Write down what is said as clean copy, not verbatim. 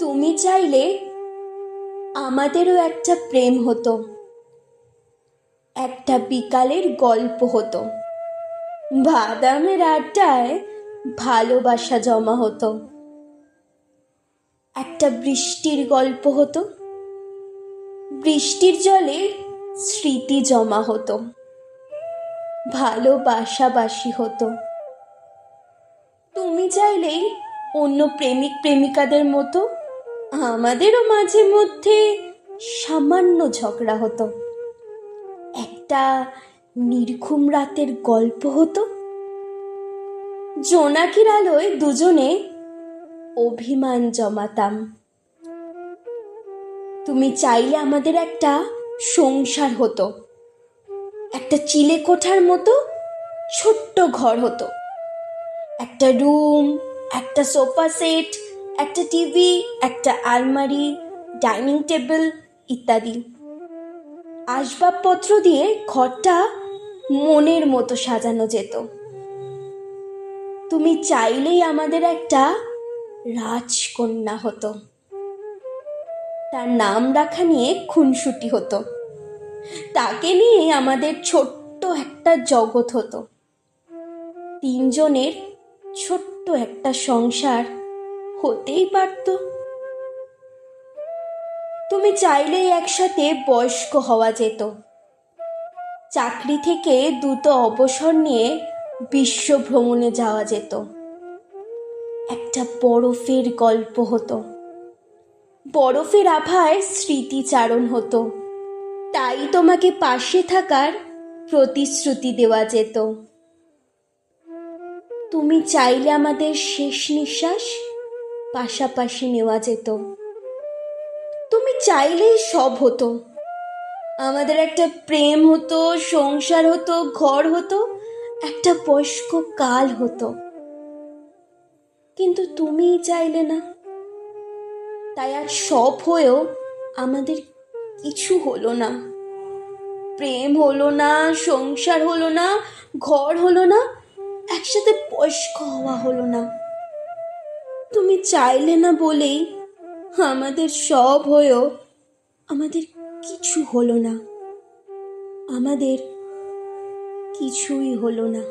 তুমি চাইলে আমাদেরও একটা প্রেম হতো, একটা বিকালের গল্প হতো, বাদামের আড্ডায় ভালোবাসা জমা হতো, একটা বৃষ্টির গল্প হতো, বৃষ্টির জলে স্মৃতি জমা হতো, ভালোবাসাবাসি হতো। তুমি চাইলেই অন্য প্রেমিক প্রেমিকাদের মতো আমাদেরও মাঝে মধ্যে সামান্য ঝগড়া হতো, একটা নির্ঘুম রাতের গল্প হতো, জোনাকির আলোয় দুজনে অভিমান জমাতাম। তুমি চাইলে আমাদের একটা সংসার হতো, একটা চিলে কোঠার মতো ছোট্ট ঘর হতো, একটা রুম, একটা সোফা সেট, একটা টিভি, একটা আলমারি, ডাইনিং টেবিল ইত্যাদি আসবাবপত্র দিয়ে ঘরটা মনের মতো সাজানো যেত। তুমি চাইলেই আমাদের একটা রাজকন্যা হতো, তার নাম রাখা নিয়ে খুনসুটি হতো, তাকে নিয়ে আমাদের ছোট্ট একটা জগৎ হতো, তিনজনের ছোট্ট একটা সংসার হতেই পারত। তুমি চাইলেই একসাথে বয়স্ক হওয়া যেত, চাকরি থেকে দ্রুত অবসর নিয়ে বিশ্ব ভ্রমণে যাওয়া যেত, একটা বরফের গল্প হতো, বরফের আভায় স্মৃতিচারণ হতো, তাই তোমাকে পাশে থাকার প্রতিশ্রুতি দেওয়া যেত। তুমি চাইলে আমাদের শেষ নিঃশ্বাস পাশাপাশি নেওয়া যেত। তুমি চাইলেই সব হতো, আমাদের একটা প্রেম হতো, সংসার হতো, ঘর হতো, একটা বয়স্ক কাল হতো। কিন্তু তুমিই চাইলে না, তাই আর সব হয়েও আমাদের কিছু হলো না, প্রেম হলো না, সংসার হলো না, ঘর হলো না, একসাথে বয়স্ক হওয়া হলো না। তুমি চাইলে না বলেই আমাদের সব হয়েও আমাদের কিছু হলো না, আমাদের কিছুই হলো না।